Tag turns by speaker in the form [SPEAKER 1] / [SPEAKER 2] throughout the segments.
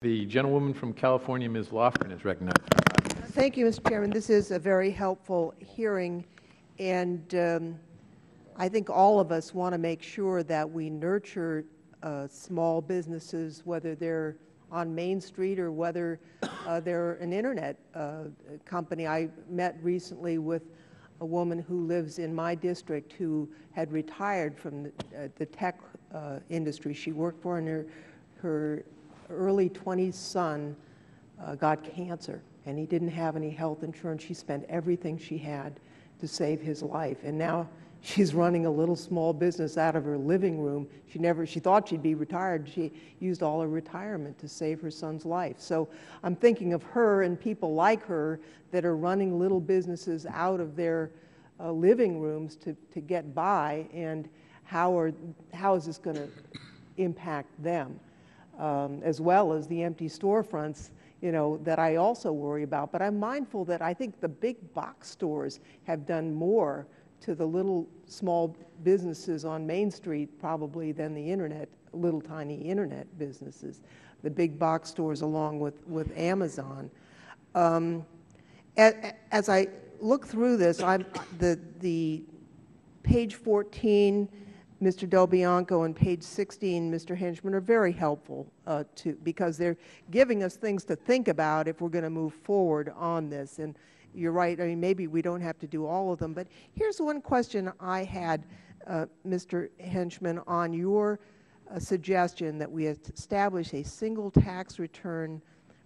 [SPEAKER 1] The gentlewoman from California, Ms. Lofgren, is recognized.
[SPEAKER 2] Thank you, Mr. Chairman. This is a very helpful hearing, and I think all of us want to make sure that we nurture small businesses, whether they're on Main Street or whether they're an internet company. I met recently with a woman who lives in my district who had retired from the tech industry she worked for, and her early 20s son got cancer, and he didn't have any health insurance. She spent everything she had to save his life, and now she's running a little small business out of her living room. She thought she'd be retired. She used all her retirement to save her son's life. So I'm thinking of her and people like her that are running little businesses out of their living rooms to get by, and how is this going to impact them, as well as the empty storefronts, that I also worry about. But I'm mindful that I think the big box stores have done more to the little small businesses on Main Street probably than the internet, little tiny internet businesses, the big box stores along with Amazon. As I look through this, the page 14, Mr. Del Bianco, and page 16, Mr. Henchman, are very helpful because they're giving us things to think about if we're going to move forward on this. And you're right, I mean, maybe we don't have to do all of them, but here's one question I had, Mr. Henchman, on your suggestion that we establish a single tax return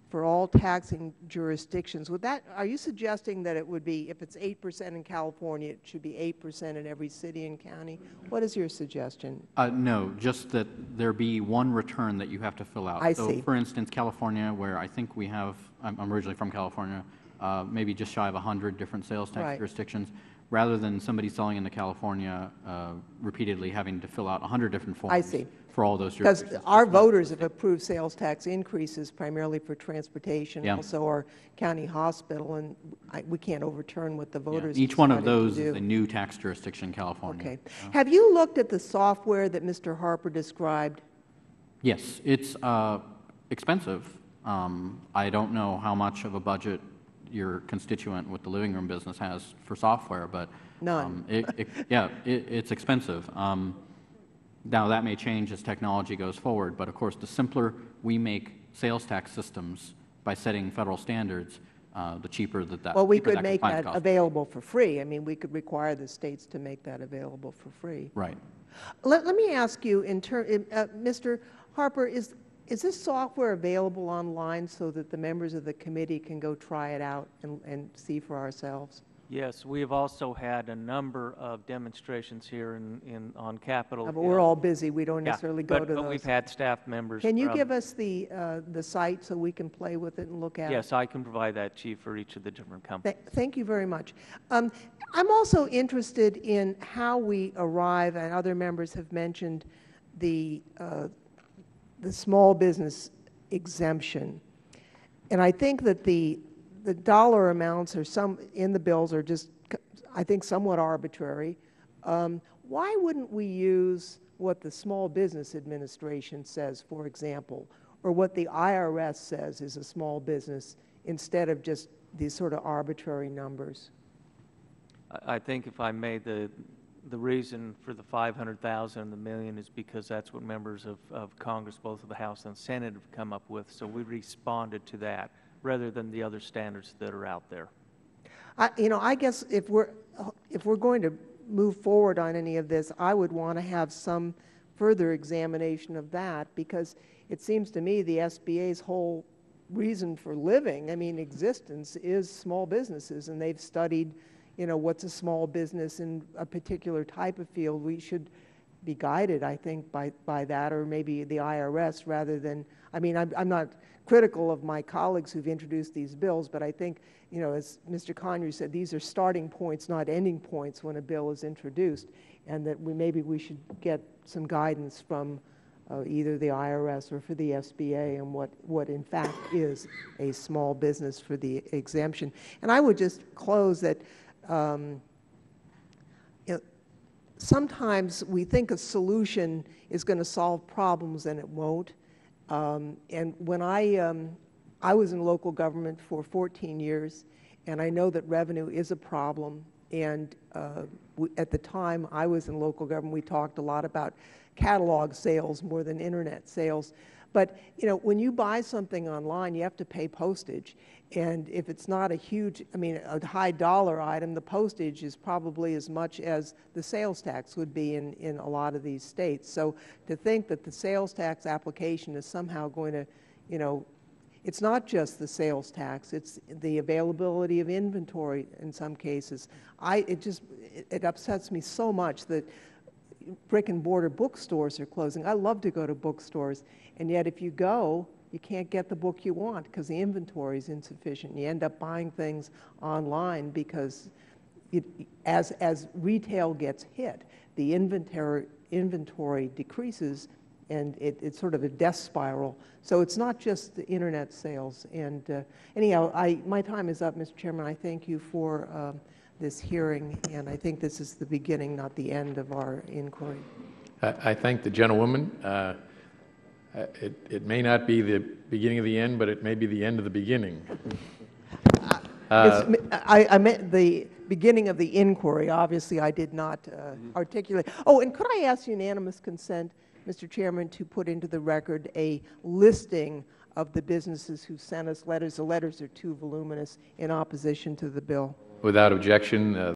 [SPEAKER 2] for all taxing jurisdictions. Are you suggesting that it would be, if it's 8% in California, it should be 8% in every city and county? What is your suggestion?
[SPEAKER 3] No, just that there be one return that you have to fill out.
[SPEAKER 2] I
[SPEAKER 3] see. For instance, California, where I think we have, I'm originally from California, maybe just shy of 100 different sales tax jurisdictions, rather than somebody selling into California repeatedly having to fill out 100 different forms for all those jurisdictions.
[SPEAKER 2] Because our voters have approved sales tax increases primarily for transportation, also our county hospital, and we can't overturn what the voters
[SPEAKER 3] each one of those is a new tax jurisdiction in California.
[SPEAKER 2] Okay. Have you looked at the software that Mr. Harper described?
[SPEAKER 3] Yes, it's expensive. I don't know how much of a budget your constituent with the living room business has for software, but
[SPEAKER 2] none.
[SPEAKER 3] It's expensive. Now that may change as technology goes forward, but of course the simpler we make sales tax systems by setting federal standards, the cheaper that.
[SPEAKER 2] Well, we could make that available for free. I mean, we could require the states to make that available for free.
[SPEAKER 3] Right.
[SPEAKER 2] Let me ask you, Mr. Harper, is this software available online so that the members of the committee can go try it out and see for ourselves?
[SPEAKER 4] Yes, we have also had a number of demonstrations here on Capitol Hill.
[SPEAKER 2] But we're all busy. We don't necessarily go to those.
[SPEAKER 4] But we've had staff members.
[SPEAKER 2] Can you give us the site so we can play with it and look at it?
[SPEAKER 4] Yes, I can provide that, Chief, for each of the different companies.
[SPEAKER 2] Thank you very much. I'm also interested in how we arrive, and other members have mentioned the small business exemption. And I think that the dollar amounts in the bills are just, I think, somewhat arbitrary. Why wouldn't we use what the Small Business Administration says, for example, or what the IRS says is a small business, instead of just these sort of arbitrary numbers?
[SPEAKER 4] I think, if I may, the reason for the 500,000 and the million is because that's what members of Congress, both of the House and Senate, have come up with. So we responded to that rather than the other standards that are out there.
[SPEAKER 2] I guess if we're going to move forward on any of this, I would want to have some further examination of that, because it seems to me the SBA's whole reason for living, existence, is small businesses, and they've studied what's a small business in a particular type of field. We should be guided, I think, by that, or maybe the IRS, rather than, I'm not critical of my colleagues who've introduced these bills, but I think, as Mr. Connery said, these are starting points, not ending points, when a bill is introduced, and that maybe we should get some guidance from either the IRS or for the SBA on what in fact is a small business for the exemption. And I would just close that sometimes we think a solution is going to solve problems and it won't. And when I was in local government for 14 years, and I know that revenue is a problem. And at the time I was in local government, we talked a lot about catalog sales more than internet sales. But, you know, when you buy something online, you have to pay postage. And if it's not a huge, I mean, a high dollar item, the postage is probably as much as the sales tax would be in a lot of these states. So to think that the sales tax application is somehow going to, you know, it's not just the sales tax, it's the availability of inventory in some cases. It upsets me so much that brick and mortar bookstores are closing. I love to go to bookstores, and yet if you go, you can't get the book you want because the inventory is insufficient. You end up buying things online because as retail gets hit, the inventory decreases, and it's sort of a death spiral. So it's not just the internet sales. And anyhow, my time is up, Mr. Chairman. I thank you for this hearing, and I think this is the beginning, not the end of our inquiry.
[SPEAKER 1] I thank the gentlewoman. It may not be the beginning of the end, but it may be the end of the beginning.
[SPEAKER 2] I meant the beginning of the inquiry. Obviously, I did not articulate. Oh, and could I ask unanimous consent, Mr. Chairman, to put into the record a listing of the businesses who sent us letters? The letters are too voluminous in opposition to the bill.
[SPEAKER 1] Without objection,